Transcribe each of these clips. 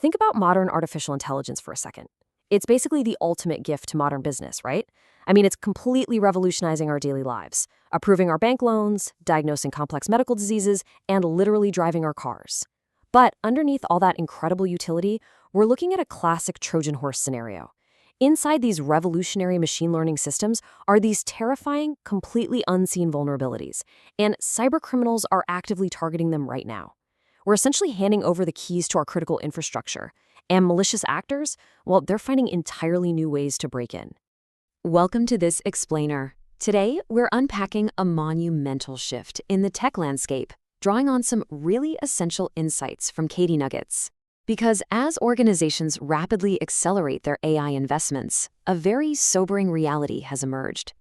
Think about modern artificial intelligence for a second. It's basically the ultimate gift to modern business, right? I mean, it's completely revolutionizing our daily lives, approving our bank loans, diagnosing complex medical diseases, and literally driving our cars. But underneath all that incredible utility, we're looking at a classic Trojan horse scenario. Inside these revolutionary machine learning systems are these terrifying, completely unseen vulnerabilities, and cybercriminals are actively targeting them right now. We're essentially handing over the keys to our critical infrastructure, and malicious actors, well, they're finding entirely new ways to break in. Welcome to this explainer. Today, we're unpacking a monumental shift in the tech landscape, drawing on some really essential insights from Katie Nuggets. Because as organizations rapidly accelerate their AI investments, a very sobering reality has emerged.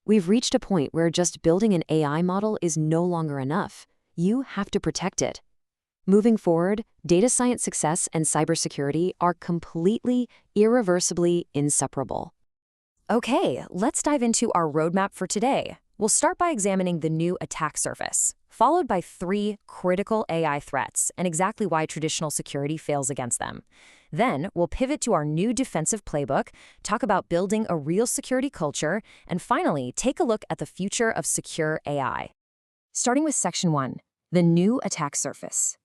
We've reached a point where just building an AI model is no longer enough. You have to protect it. Moving forward, data science success and cybersecurity are completely, irreversibly inseparable. Okay, let's dive into our roadmap for today. We'll start by examining the new attack surface, followed by 3 critical AI threats and exactly why traditional security fails against them. Then, we'll pivot to our new defensive playbook, talk about building a real security culture, and finally, take a look at the future of secure AI. Starting with Section 1, the new attack surface.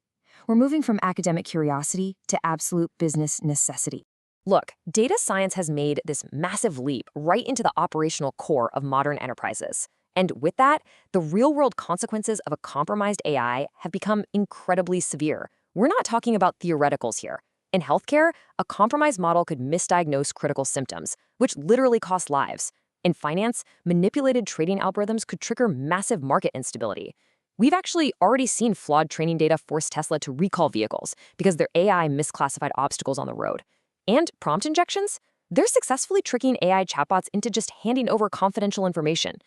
We're moving from academic curiosity to absolute business necessity. Look, data science has made this massive leap right into the operational core of modern enterprises. And with that, the real-world consequences of a compromised AI have become incredibly severe. We're not talking about theoreticals here. In healthcare, a compromised model could misdiagnose critical symptoms, which literally cost lives. In finance, manipulated trading algorithms could trigger massive market instability. We've actually already seen flawed training data force Tesla to recall vehicles because their AI misclassified obstacles on the road. And prompt injections? They're successfully tricking AI chatbots into just handing over confidential information.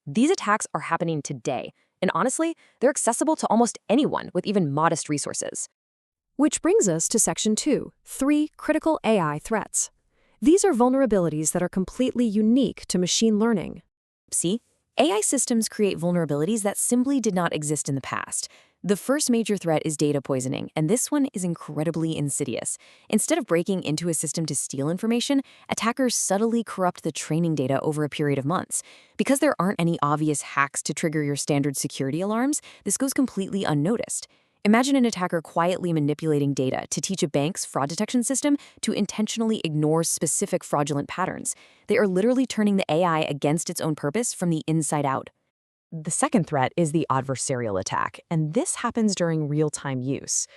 These attacks are happening today, and honestly, they're accessible to almost anyone with even modest resources. Which brings us to Section 2, 3 critical AI threats. These are vulnerabilities that are completely unique to machine learning. See? AI systems create vulnerabilities that simply did not exist in the past. The first major threat is data poisoning, and this one is incredibly insidious. Instead of breaking into a system to steal information, attackers subtly corrupt the training data over a period of months. Because there aren't any obvious hacks to trigger your standard security alarms, this goes completely unnoticed. Imagine an attacker quietly manipulating data to teach a bank's fraud detection system to intentionally ignore specific fraudulent patterns. They are literally turning the AI against its own purpose from the inside out. The second threat is the adversarial attack, and this happens during real-time use.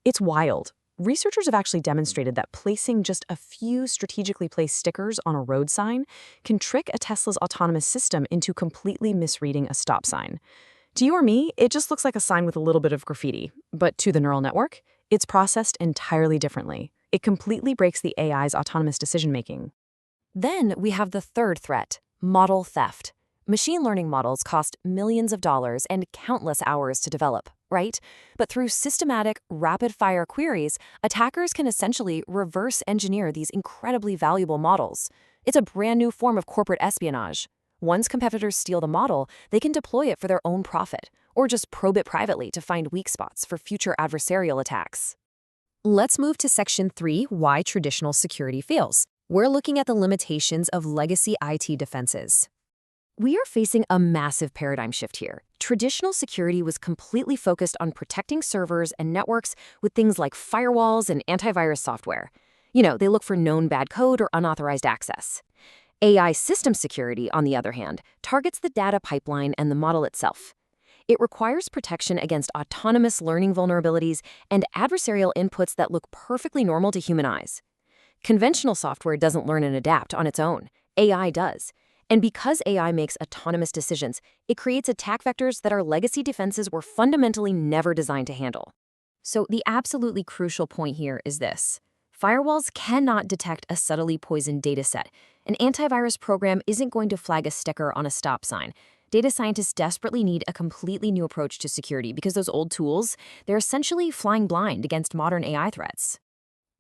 It's wild. Researchers have actually demonstrated that placing just a few strategically placed stickers on a road sign can trick a Tesla's autonomous system into completely misreading a stop sign. To you or me, it just looks like a sign with a little bit of graffiti. But to the neural network, it's processed entirely differently. It completely breaks the AI's autonomous decision-making. Then we have the third threat, model theft. Machine learning models cost millions of dollars and countless hours to develop, right? But through systematic, rapid-fire queries, attackers can essentially reverse engineer these incredibly valuable models. It's a brand new form of corporate espionage. Once competitors steal the model, they can deploy it for their own profit, or just probe it privately to find weak spots for future adversarial attacks. Let's move to Section 3, why traditional security fails. We're looking at the limitations of legacy IT defenses. We are facing a massive paradigm shift here. Traditional security was completely focused on protecting servers and networks with things like firewalls and antivirus software. They look for known bad code or unauthorized access. AI system security, on the other hand, targets the data pipeline and the model itself. It requires protection against autonomous learning vulnerabilities and adversarial inputs that look perfectly normal to human eyes. Conventional software doesn't learn and adapt on its own. AI does. And because AI makes autonomous decisions, it creates attack vectors that our legacy defenses were fundamentally never designed to handle. So the absolutely crucial point here is this. Firewalls cannot detect a subtly poisoned dataset. An antivirus program isn't going to flag a sticker on a stop sign. Data scientists desperately need a completely new approach to security because those old tools, they're essentially flying blind against modern AI threats.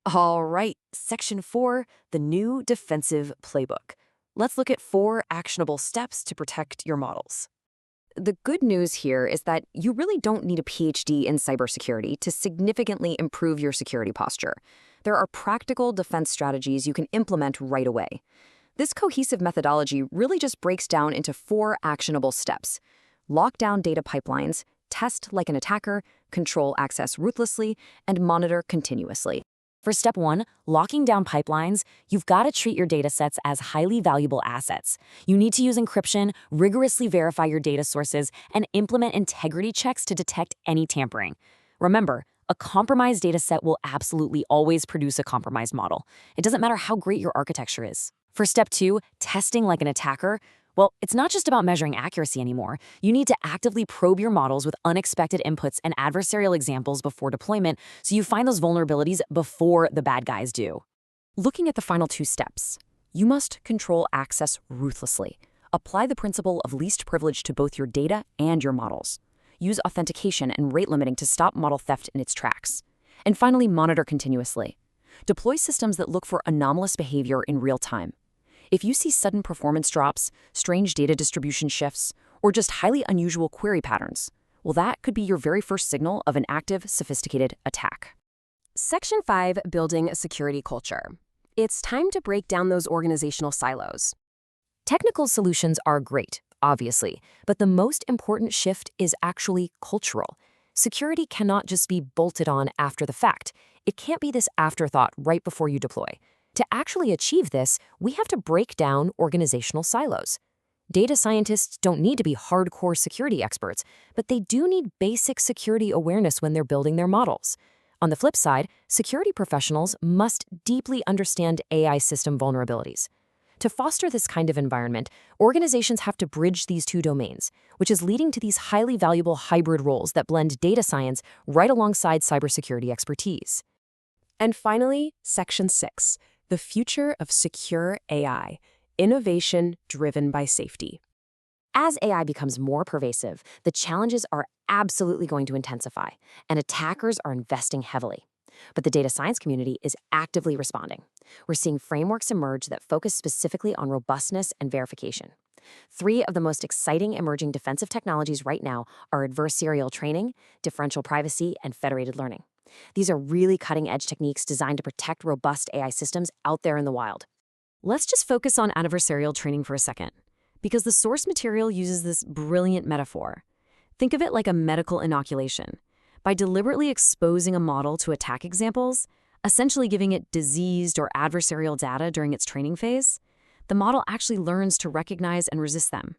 All right, Section 4, the new defensive playbook. Let's look at 4 actionable steps to protect your models. The good news here is that you really don't need a PhD in cybersecurity to significantly improve your security posture. There are practical defense strategies you can implement right away. This cohesive methodology really just breaks down into 4 actionable steps. Lock down data pipelines, test like an attacker, control access ruthlessly, and monitor continuously. For step 1, locking down pipelines, you've got to treat your data sets as highly valuable assets. You need to use encryption, rigorously verify your data sources, and implement integrity checks to detect any tampering. Remember, a compromised data set will absolutely always produce a compromised model. It doesn't matter how great your architecture is. For step 2, testing like an attacker, well, it's not just about measuring accuracy anymore. You need to actively probe your models with unexpected inputs and adversarial examples before deployment so you find those vulnerabilities before the bad guys do. Looking at the final 2 steps, you must control access ruthlessly. Apply the principle of least privilege to both your data and your models. Use authentication and rate limiting to stop model theft in its tracks. And finally, monitor continuously. Deploy systems that look for anomalous behavior in real time. If you see sudden performance drops, strange data distribution shifts, or just highly unusual query patterns, well, that could be your very first signal of an active, sophisticated attack. Section 5, Building a Security Culture. It's time to break down those organizational silos. Technical solutions are great, obviously, but the most important shift is actually cultural. Security cannot just be bolted on after the fact. It can't be this afterthought right before you deploy. To actually achieve this, we have to break down organizational silos. Data scientists don't need to be hardcore security experts, but they do need basic security awareness when they're building their models. On the flip side, security professionals must deeply understand AI system vulnerabilities. To foster this kind of environment, organizations have to bridge these 2 domains, which is leading to these highly valuable hybrid roles that blend data science right alongside cybersecurity expertise. And finally, Section 6, the future of secure AI, innovation driven by safety. As AI becomes more pervasive, the challenges are absolutely going to intensify, and attackers are investing heavily. But the data science community is actively responding. We're seeing frameworks emerge that focus specifically on robustness and verification. 3 of the most exciting emerging defensive technologies right now are adversarial training, differential privacy, and federated learning. These are really cutting-edge techniques designed to protect robust AI systems out there in the wild. Let's just focus on adversarial training for a second, because the source material uses this brilliant metaphor. Think of it like a medical inoculation. By deliberately exposing a model to attack examples, essentially giving it diseased or adversarial data during its training phase, the model actually learns to recognize and resist them.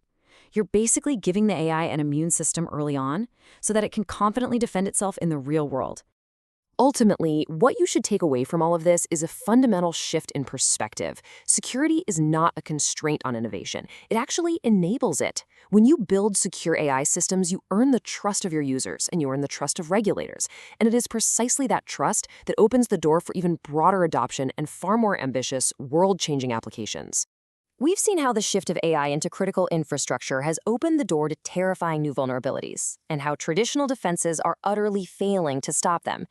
You're basically giving the AI an immune system early on so that it can confidently defend itself in the real world. Ultimately, what you should take away from all of this is a fundamental shift in perspective. Security is not a constraint on innovation. It actually enables it. When you build secure AI systems, you earn the trust of your users and you earn the trust of regulators. And it is precisely that trust that opens the door for even broader adoption and far more ambitious, world-changing applications. We've seen how the shift of AI into critical infrastructure has opened the door to terrifying new vulnerabilities, and how traditional defenses are utterly failing to stop them.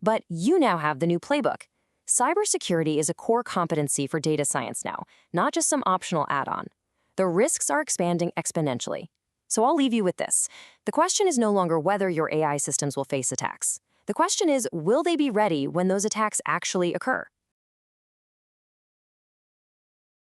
But you now have the new playbook. Cybersecurity is a core competency for data science now, not just some optional add-on. The risks are expanding exponentially. So I'll leave you with this. The question is no longer whether your AI systems will face attacks. The question is, will they be ready when those attacks actually occur?